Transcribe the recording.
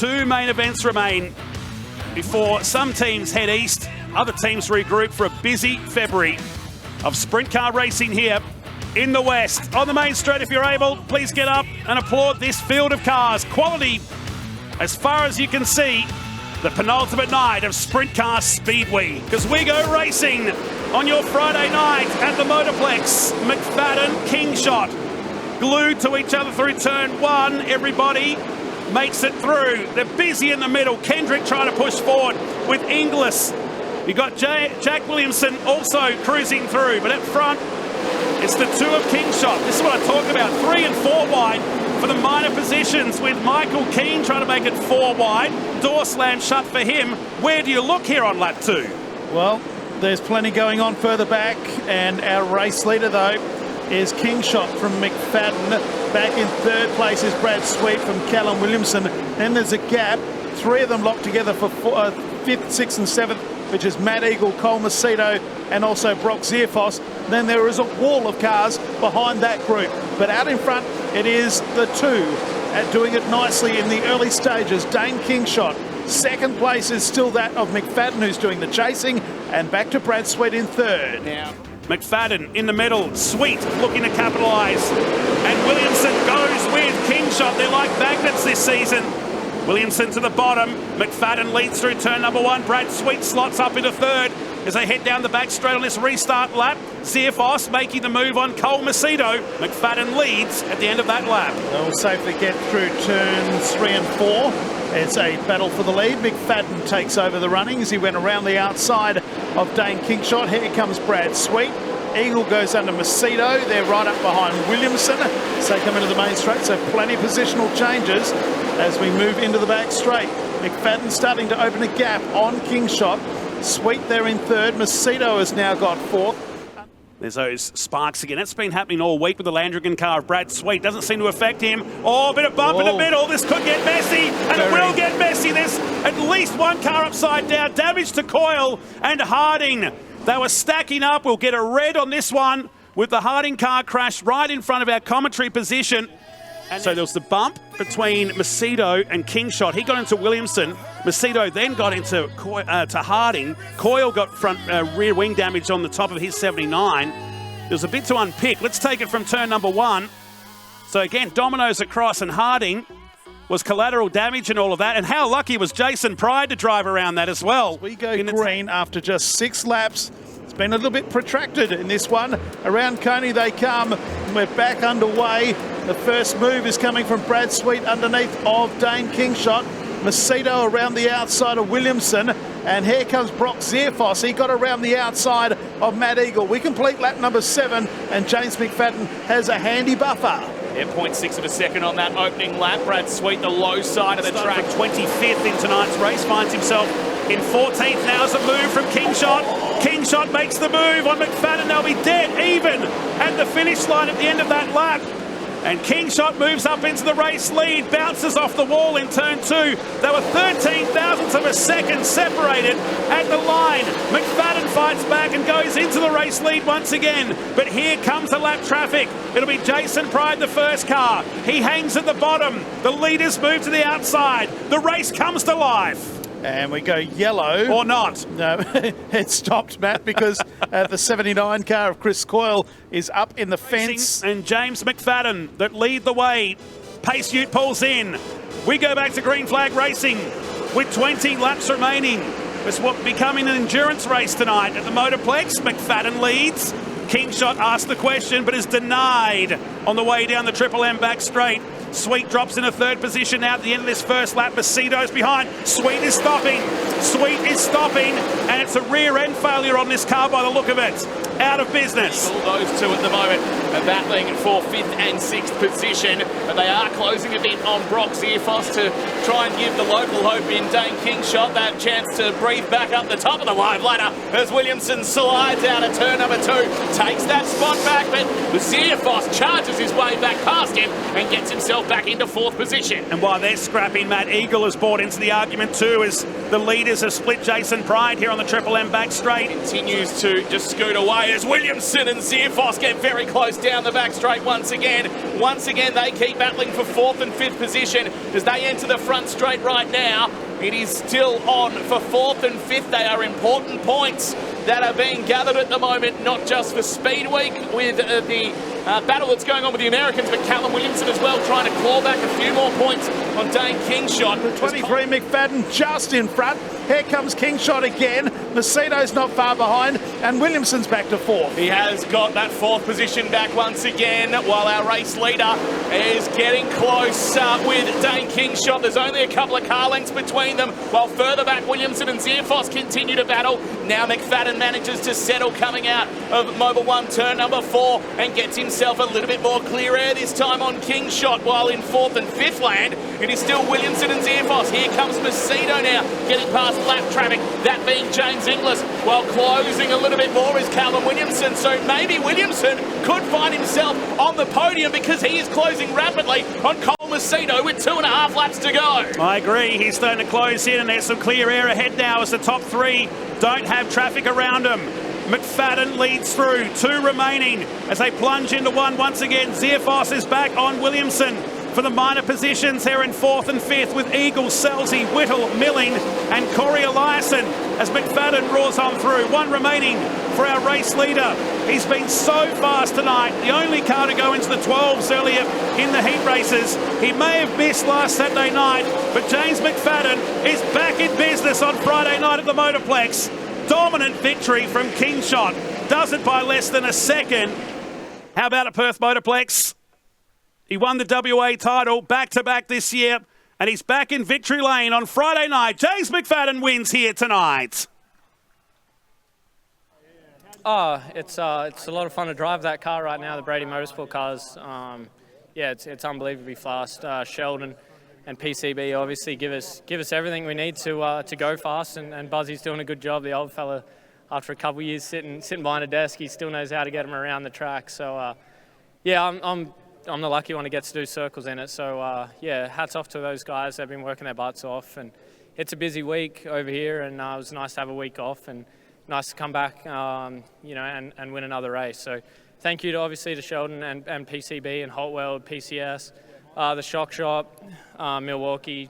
2 main events remain before some teams head east, other teams regroup for a busy February of sprint car racing here in the west. On the main straight, if you're able, please get up and applaud this field of cars. Quality as far as you can see. The penultimate night of Sprint Car Speedweek, because we go racing on your Friday night at the Motorplex. McFadden, Kingshott, glued to each other through turn 1. Everybody makes it through. They're busy in the middle. Kendrick trying to push forward with Inglis. You've got Jack Williamson also cruising through, but up front, it's the 2 of Kingshott. This is what I talk about. 3 and 4 wide for the minor positions, with Michael Keane trying to make it 4 wide. Door slam shut for him. Where do you look here on lap 2? Well, there's plenty going on further back, and our race leader, though, is Kingshott from McFadden. Back in 3rd place is Brad Sweet from Callum Williamson. Then there's a gap. 3 of them locked together for 5th, 6th and 7th, which is Matt Eagle, Cole Macedo, and also Brock Zierfoss. Then there is a wall of cars behind that group. But out in front, it is the 2 at doing it nicely in the early stages. Dane Kingshott. 2nd place is still that of McFadden, who's doing the chasing, and back to Brad Sweet in 3rd. Now, McFadden in the middle, Sweet looking to capitalise, and Williamson goes with Kingshott. They're like magnets this season. Williamson to the bottom, McFadden leads through turn number 1, Brad Sweet slots up into 3rd as they head down the back straight on this restart lap. Zierfoss making the move on Cole Macedo. McFadden leads at the end of that lap. They'll safely get through turns 3 and 4. It's a battle for the lead. McFadden takes over the running as he went around the outside of Dane Kingshott. Here comes Brad Sweet. Eagle goes under Macedo. They're right up behind Williamson as they come into the main straight. So plenty positional changes as we move into the back straight. McFadden starting to open a gap on Kingshott. Sweet there in 3rd. Macedo has now got 4th. There's those sparks again. It's been happening all week with the Landrigan car of Brad Sweet. Doesn't seem to affect him. Oh, a bit of bump in the middle. This could get messy, and it will get messy. There's at least 1 car upside down. Damage to Coyle and Harding. They were stacking up. We'll get a red on this one with the Harding car crash right in front of our commentary position. And so there was the bump between Macedo and Kingshott. He got into Williamson. Macedo then got into to Harding. Coyle got front rear wing damage on the top of his 79. There was a bit to unpick. Let's take it from turn number 1. So again, dominoes across, and Harding was collateral damage and all of that. And how lucky was Jason Pride to drive around that as well. We go green after just 6 laps. It's been a little bit protracted in this one. Around Coney they come. We're back underway. The first move is coming from Brad Sweet underneath of Dane Kingshott. Macedo around the outside of Williamson. And here comes Brock Zierfoss. He got around the outside of Matt Eagle. We complete lap number 7, and James McFadden has a handy buffer. Yeah, 0.6 of a second on that opening lap. Brad Sweet, the low side of the track. 25th in tonight's race, finds himself in 14th now as a move from Kingshott. Kingshott makes the move on McFadden. They'll be dead even at the finish line at the end of that lap. And Kingshott moves up into the race lead, bounces off the wall in turn 2. They were 13 thousandths of a second separated at the line. McFadden fights back and goes into the race lead once again. But here comes the lap traffic. It'll be Jason Pride, the first car. He hangs at the bottom. The leaders move to the outside. The race comes to life. And we go yellow. Or not. No, it stopped, Matt, because the 79 car of Chris Coyle is up in the fence. And James McFadden that lead the way. Pace Ute pulls in. We go back to green flag racing with 20 laps remaining. It's what becoming an endurance race tonight at the Motorplex. McFadden leads. Kingshott asked the question, but is denied on the way down the Triple M back straight. Sweet drops in a 3rd position now at the end of this first lap. Macedo's behind. Sweet is stopping. Sweet is stopping. And it's a rear end failure on this car by the look of it. Out of business. All those 2 at the moment are battling for 5th and 6th position. But they are closing a bit on Brock Zierfoss to try and give the local hope in Dane Kingshott that chance to breathe back up the top of the line later as Williamson slides out of turn number 2. Takes that spot back, but Zierfoss charges his way back past him and gets himself back into 4th position. And while they're scrapping, Matt Eagle has bought into the argument too, as the leaders have split Jason Pride here on the Triple M back straight. Continues to just scoot away away as Williamson and Zierfoss get very close down the back straight once again. Once again, they keep battling for 4th and 5th position as they enter the front straight right now. It is still on for 4th and 5th. They are important points that are being gathered at the moment, not just for Speedweek with the battle that's going on with the Americans, but Callum Williamson as well, trying to claw back a few more points on Dane Kingshott. The 23 McFadden just in front. Here comes Kingshott again. Macedo's not far behind, and Williamson's back to 4th. He has got that 4th position back once again, while our race leader is getting close with Dane Kingshott. There's only a couple of car lengths between them, while further back Williamson and Zierfoss continue to battle. Now McFadden manages to settle coming out of Mobil 1 turn number 4 and gets himself a little bit more clear air this time on Kingshott, while in 4th and 5th land it is still Williamson and Zierfoss. Here comes Macedo now, getting past lap traffic, that being James Inglis, while closing a little bit more is Callum Williamson. So maybe Williamson could find himself on the podium because he is closing rapidly on Cole Macedo with 2.5 laps to go. I agree, he's starting to close in and there's some clear air ahead now as the top 3 don't have traffic around them. McFadden leads through, 2 remaining as they plunge into 1 once again. Zierfoss is back on Williamson for the minor positions here in 4th and 5th with Eagle, Selzy, Whittle, Milling and Corey Eliasson as McFadden roars on through. 1 remaining for our race leader. He's been so fast tonight, the only car to go into the 12s earlier in the heat races. He may have missed last Saturday night, but James McFadden is back in business on Friday night at the Motorplex. Dominant victory from Kingshott. Does it by less than a second. How about at Perth Motorplex? He won the WA title back-to-back this year, and he's back in victory lane on Friday night. James McFadden wins here tonight. It's a lot of fun to drive that car right now, the Brady Motorsport cars. Yeah, it's unbelievably fast. Sheldon and PCB obviously give us everything we need to go fast, and Buzzy's doing a good job. The old fella, after a couple of years sitting behind a desk, he still knows how to get him around the track. So yeah, I'm the lucky one who gets to do circles in it. So yeah, hats off to those guys. They've been working their butts off, and it's a busy week over here, and it was nice to have a week off and nice to come back, you know, and win another race. So thank you to obviously to Sheldon and PCB and Holtwell, PCS, the Shock Shop, Milwaukee,